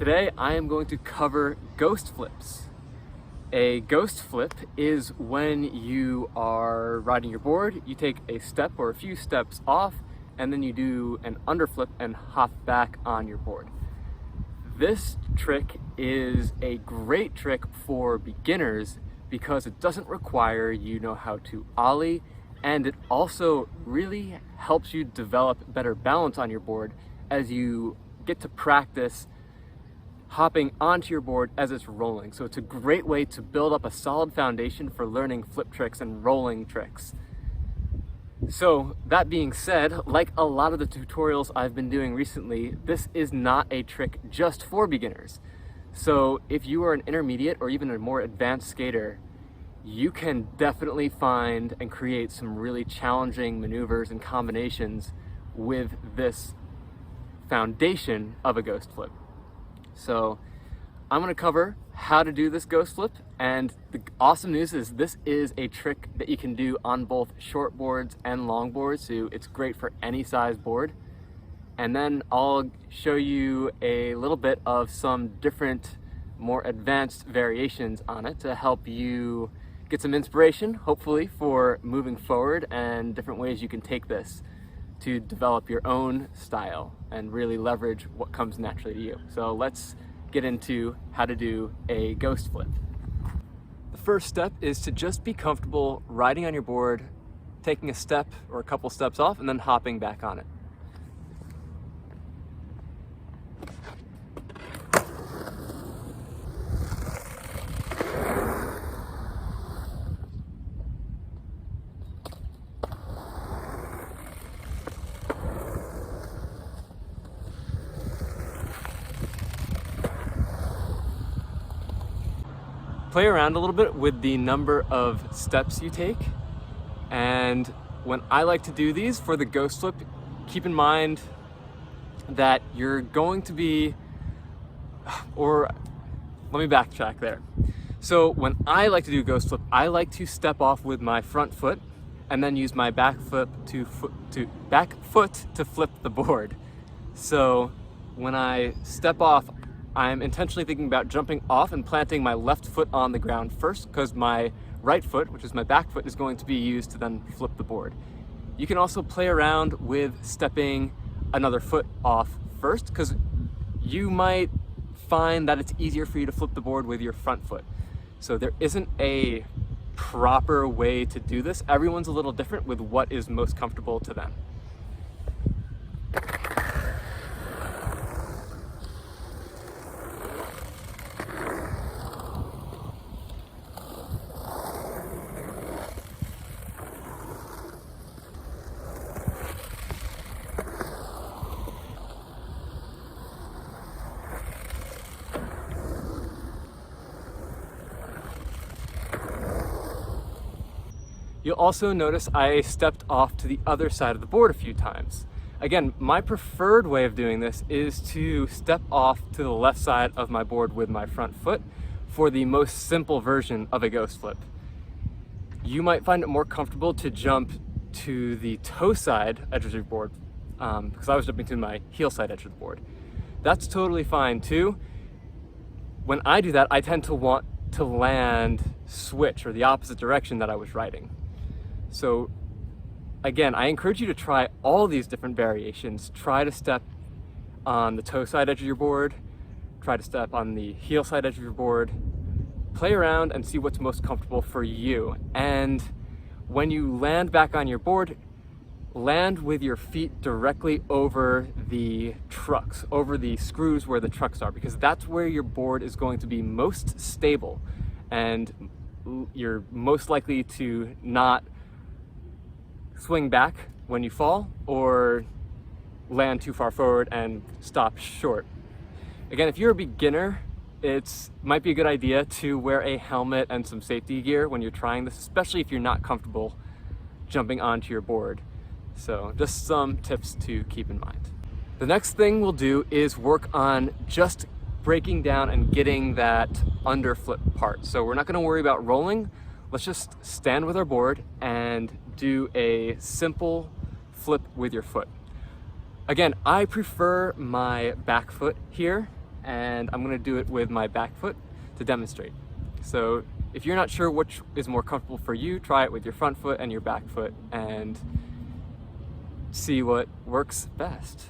Today I am going to cover ghost flips. A ghost flip is when you are riding your board, you take a step or a few steps off, and then you do an underflip and hop back on your board. This trick is a great trick for beginners because it doesn't require you know how to ollie, and it also really helps you develop better balance on your board as you get to practice hopping onto your board as it's rolling. So it's a great way to build up a solid foundation for learning flip tricks and rolling tricks. So that being said, like a lot of the tutorials I've been doing recently, this is not a trick just for beginners. So if you are an intermediate or even a more advanced skater, you can definitely find and create some really challenging maneuvers and combinations with this foundation of a ghost flip. So I'm going to cover how to do this ghost flip, and the awesome news is this is a trick that you can do on both short boards and long boards, so it's great for any size board. And then I'll show you a little bit of some different, more advanced variations on it to help you get some inspiration, hopefully, for moving forward and different ways you can take this to develop your own style and really leverage what comes naturally to you. So let's get into how to do a ghost flip. The first step is to just be comfortable riding on your board, taking a step or a couple steps off, and then hopping back on it. Play around a little bit with the number of steps you take, and when I like to do these for the ghost flip, keep in mind that you're going to be, or let me backtrack there. So when I like to do ghost flip, I like to step off with my front foot and then use my back foot to flip the board. So when I step off, I'm intentionally thinking about jumping off and planting my left foot on the ground first, because my right foot, which is my back foot, is going to be used to then flip the board. You can also play around with stepping another foot off first, because you might find that it's easier for you to flip the board with your front foot. So there isn't a proper way to do this. Everyone's a little different with what is most comfortable to them. You'll also notice I stepped off to the other side of the board a few times. Again, my preferred way of doing this is to step off to the left side of my board with my front foot for the most simple version of a ghost flip. You might find it more comfortable to jump to the toe side edge of your board, because I was jumping to my heel side edge of the board. That's totally fine too. When I do that, I tend to want to land switch, or the opposite direction that I was riding. So again, I encourage you to try all these different variations. Try to step on the toe side edge of your board, try to step on the heel side edge of your board, play around and see what's most comfortable for you. And when you land back on your board, land with your feet directly over the trucks, over the screws where the trucks are, because that's where your board is going to be most stable, and you're most likely to not swing back when you fall or land too far forward and stop short. Again, if you're a beginner, it might be a good idea to wear a helmet and some safety gear when you're trying this, especially if you're not comfortable jumping onto your board. So just some tips to keep in mind. The next thing we'll do is work on just breaking down and getting that underflip part. So we're not going to worry about rolling. Let's just stand with our board and do a simple flip with your foot. Again, I prefer my back foot here and I'm gonna do it with my back foot to demonstrate. So if you're not sure which is more comfortable for you, try it with your front foot and your back foot and see what works best.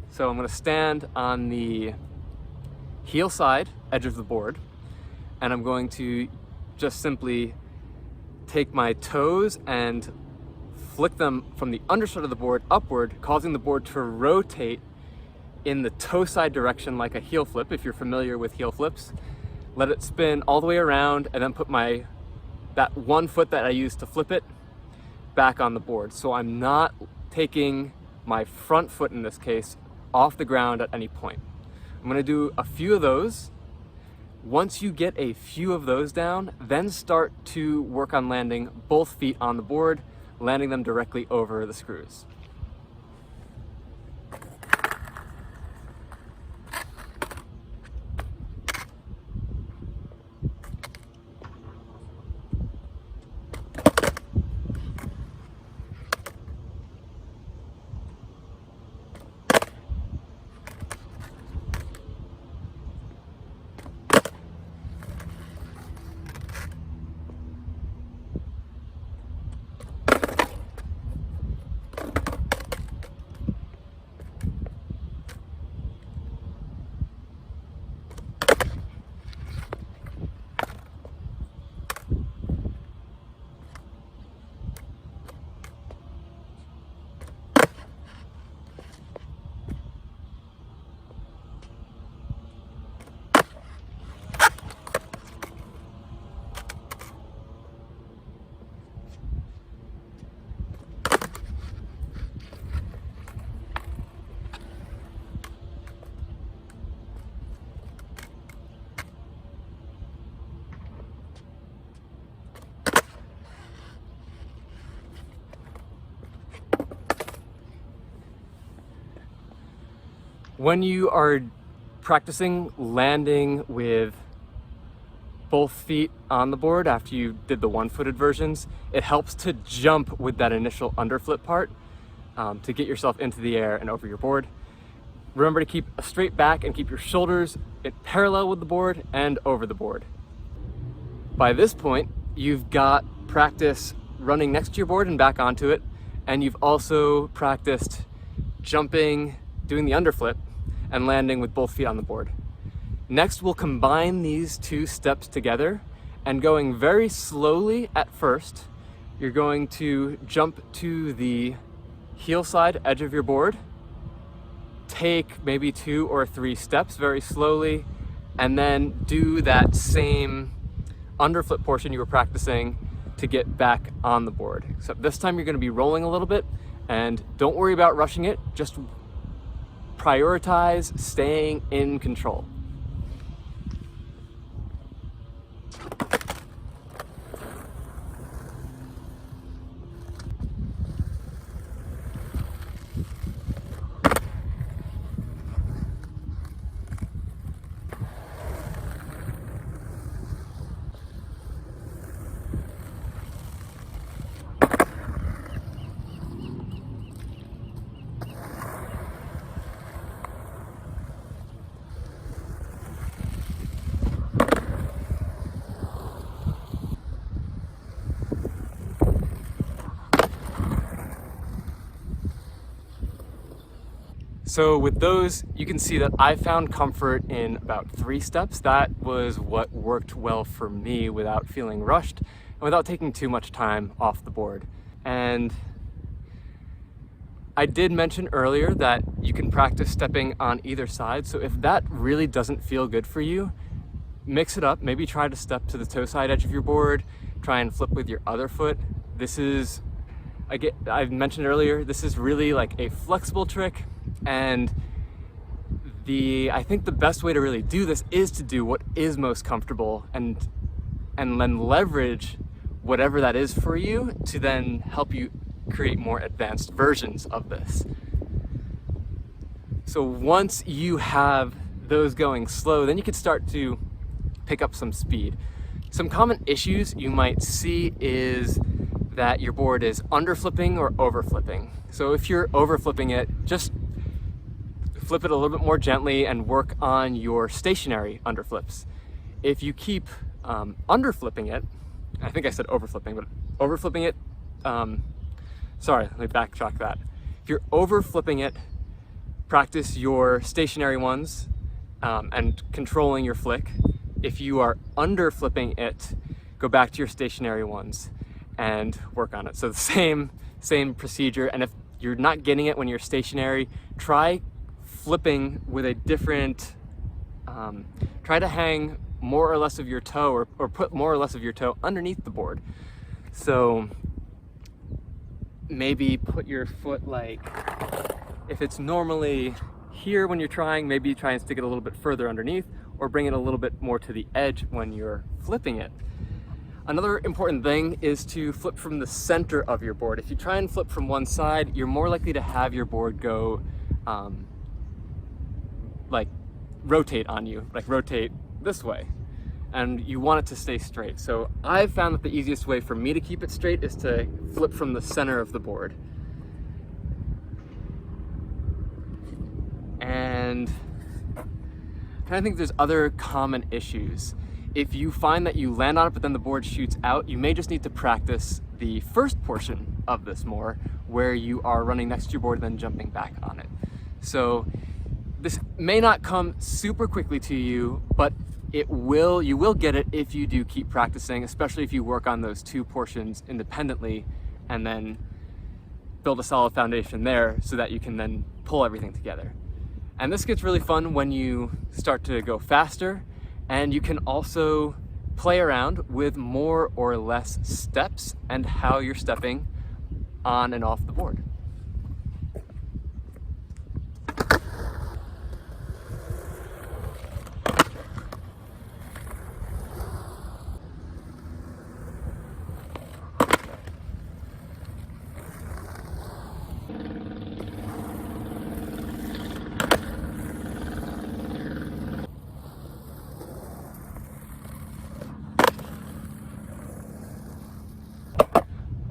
So I'm gonna stand on the heel side edge of the board, and I'm going to just simply take my toes and flick them from the underside of the board upward, causing the board to rotate in the toe side direction like a heel flip, if you're familiar with heel flips. Let it spin all the way around, and then put that one foot that I used to flip it back on the board. So I'm not taking my front foot, in this case, off the ground at any point. I'm gonna do a few of those. Once you get a few of those down, then start to work on landing both feet on the board, landing them directly over the screws. When you are practicing landing with both feet on the board after you did the one-footed versions, it helps to jump with that initial underflip part to get yourself into the air and over your board. Remember to keep a straight back and keep your shoulders parallel with the board and over the board. By this point, you've got practice running next to your board and back onto it, and you've also practiced jumping, doing the underflip, and landing with both feet on the board. Next, we'll combine these two steps together, and going very slowly at first, you're going to jump to the heel side edge of your board, take maybe 2 or 3 steps very slowly, and then do that same underflip portion you were practicing to get back on the board. Except this time you're going to be rolling a little bit, and don't worry about rushing it, just prioritize staying in control. So with those, you can see that I found comfort in about 3 steps. That was what worked well for me without feeling rushed and without taking too much time off the board. And I did mention earlier that you can practice stepping on either side. So if that really doesn't feel good for you, mix it up. Maybe try to step to the toe side edge of your board, try and flip with your other foot. This is, I've mentioned earlier, this is really like a flexible trick. And I think the best way to really do this is to do what is most comfortable and then leverage whatever that is for you to then help you create more advanced versions of this. So once you have those going slow, then you can start to pick up some speed. Some common issues you might see is that your board is underflipping or overflipping. So if you're overflipping it, just flip it a little bit more gently and work on your stationary underflips. If you keep underflipping it, I think I said overflipping, but overflipping it, sorry, let me backtrack that. If you're overflipping it, practice your stationary ones and controlling your flick. If you are underflipping it, go back to your stationary ones and work on it. So the same procedure. And if you're not getting it when you're stationary, try flipping with a different, try to hang more or less of your toe or put more or less of your toe underneath the board. So maybe put your foot like, if it's normally here when you're trying, maybe try and stick it a little bit further underneath, or bring it a little bit more to the edge when you're flipping it. Another important thing is to flip from the center of your board. If you try and flip from one side, you're more likely to have your board go like rotate on you, like rotate this way, and you want it to stay straight. So I've found that the easiest way for me to keep it straight is to flip from the center of the board. And I think there's other common issues. If you find that you land on it but then the board shoots out, you may just need to practice the first portion of this more, where you are running next to your board and then jumping back on it. So this may not come super quickly to you, but you will get it if you do keep practicing, especially if you work on those two portions independently and then build a solid foundation there so that you can then pull everything together. And this gets really fun when you start to go faster, and you can also play around with more or less steps and how you're stepping on and off the board.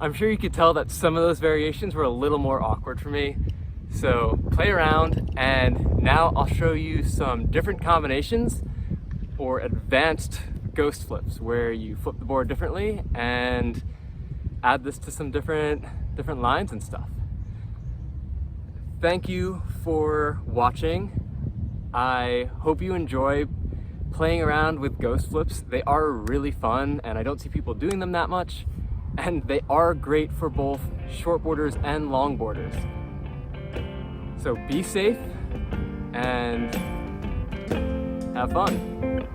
I'm sure you could tell that some of those variations were a little more awkward for me. So play around, and now I'll show you some different combinations or advanced ghost flips where you flip the board differently and add this to some different lines and stuff. Thank you for watching. I hope you enjoy playing around with ghost flips. They are really fun, and I don't see people doing them that much. And they are great for both shortboarders and longboarders. So be safe and have fun.